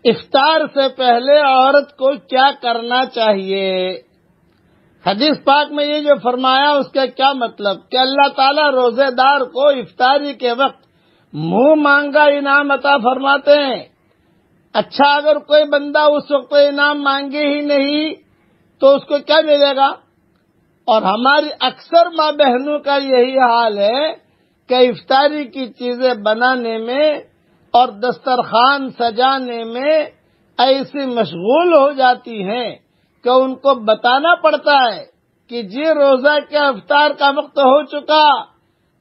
افطار سے پہلے عورت کو کیا کرنا چاہیے؟ حدیث پاک میں یہ جو فرمایا اس کا کیا مطلب کہ اللہ تعالیٰ روزے دار کو افطاری کے وقت منہ مانگا انعام عطا فرماتے ہیں۔ اچھا، اگر کوئی بندہ اس وقت انعام مانگے ہی نہیں تو اس کو کیا ملے گا؟ اور ہماری اکثر ماں بہنوں کا یہی حال ہے کہ افطاری کی چیزیں بنانے میں اور دسترخوان سجانے میں ایسی مشغول ہو جاتی ہیں کہ ان کو بتانا پڑتا ہے کہ جی روزہ کے افطار کا وقت ہو چکا،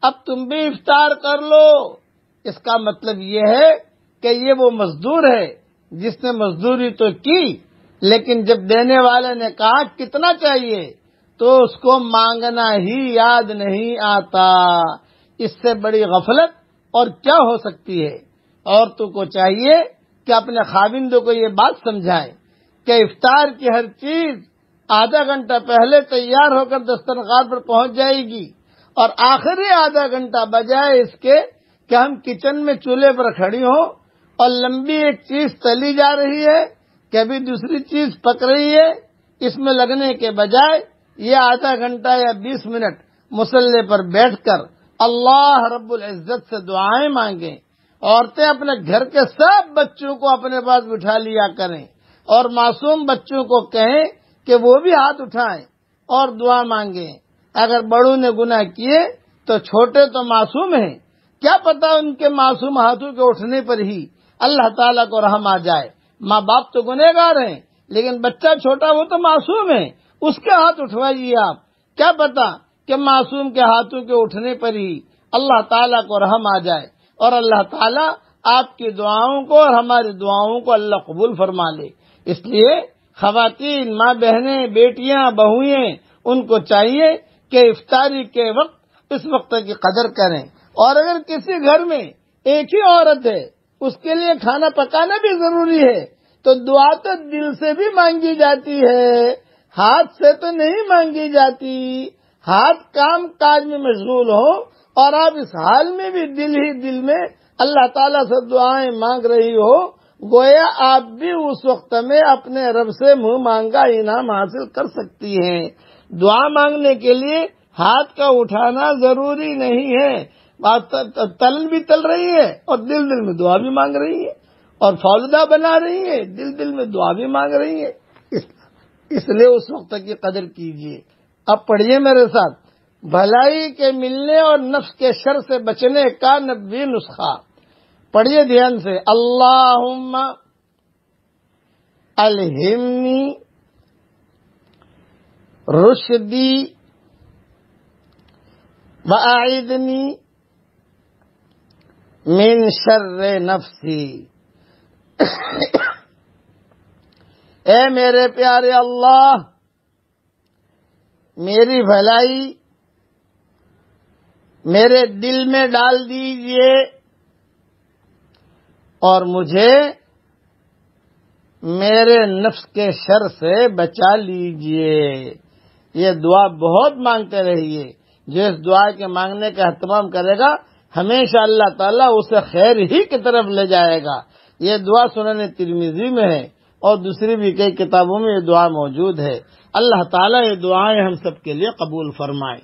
اب تم بھی افطار کر لو۔ اس کا مطلب یہ ہے کہ یہ وہ مزدور ہے جس نے مزدوری تو کی، لیکن جب دینے والے نے کہا کتنا چاہیے تو اس کو مانگنا ہی یاد نہیں آتا۔ اس سے بڑی غفلت اور کیا ہو سکتی ہے؟ عورتوں کو چاہیے کہ اپنے خاوندوں کو یہ بات سمجھائیں کہ افطار کی ہر چیز آدھا گھنٹہ پہلے تیار ہو کر دسترخوان پر پہنچ جائے گی، اور آخری آدھا گھنٹہ بجائے اس کے کہ ہم کچن میں چولہے پر کھڑی ہوں اور لمبی ایک چیز تلی جا رہی ہے، کبھی دوسری چیز پک رہی ہے، اس میں لگنے کے بجائے یہ آدھا گھنٹہ یا 20 منٹ مصلی پر بیٹھ کر اللہ رب العزت سے دعائیں مانگیں۔ عورتیں اپنے گھر کے سب بچوں کو اپنے پاس بٹھا لیا کریں اور معصوم بچوں کو کہیں کہ وہ بھی ہاتھ اٹھائیں اور دعا مانگیں۔ اگر بڑوں نے گناہ کیے تو چھوٹے تو معصوم ہیں، کیا پتا ان کے معصوم ہاتھوں کے اٹھنے پر ہی اللہ تعالیٰ کو رحم آ جائے۔ ماں باپ تو گنہگار ہیں، لیکن بچہ چھوٹا وہ تو معصوم ہے، اس کے ہاتھ اٹھوائیے آپ، کیا پتا کہ معصوم کے ہاتھوں کے اٹھنے پر ہی اللہ تعالیٰ کو رحم آ جائے اور اللہ تعالیٰ آپ کی دعاؤں کو اور ہماری دعاؤں کو اللہ قبول فرما لے۔ اس لیے خواتین، ماں بہنیں، بیٹیاں، بہوئیں، ان کو چاہیے کہ افطاری کے وقت اس وقت کی قدر کریں۔ اور اگر کسی گھر میں ایک ہی عورت ہے، اس کے لیے کھانا پکانا بھی ضروری ہے، تو دعا تو دل سے بھی مانگی جاتی ہے، ہاتھ سے تو نہیں مانگی جاتی۔ ہاتھ کام کاج میں مشغول ہو اور آپ اس حال میں بھی دل ہی دل میں اللہ تعالیٰ سے دعائیں مانگ رہی ہو، گویا آپ بھی اس وقت میں اپنے رب سے منہ مانگا انعام حاصل کر سکتی ہیں۔ دعا مانگنے کے لیے ہاتھ کا اٹھانا ضروری نہیں ہے، تلن بھی تل رہی ہے اور دل دل میں دعا بھی مانگ رہی ہے، اور فالودہ بنا رہی ہے، دل دل میں دعا بھی مانگ رہی ہے۔ اس لیے اس وقت کی قدر کیجیے۔ اب پڑھیے میرے ساتھ، بھلائی کے ملنے اور نفس کے شر سے بچنے کا 90 نسخہ۔ پڑھیے دھیان سے، اللہم الہمنی رشدی واعذنی من شر نفسی۔ اے میرے پیارے اللہ، میری بھلائی میرے دل میں ڈال دیجئے اور مجھے میرے نفس کے شر سے بچا لیجئے۔ یہ دعا بہت مانگتے رہیے، جو اس دعا کے مانگنے کا اہتمام کرے گا ہمیشہ اللہ تعالیٰ اسے خیر ہی کی طرف لے جائے گا۔ یہ دعا سنن ترمذی میں ہے اور دوسری بھی کئی کتابوں میں یہ دعا موجود ہے۔ اللہ تعالیٰ یہ دعائیں ہم سب کے لیے قبول فرمائے۔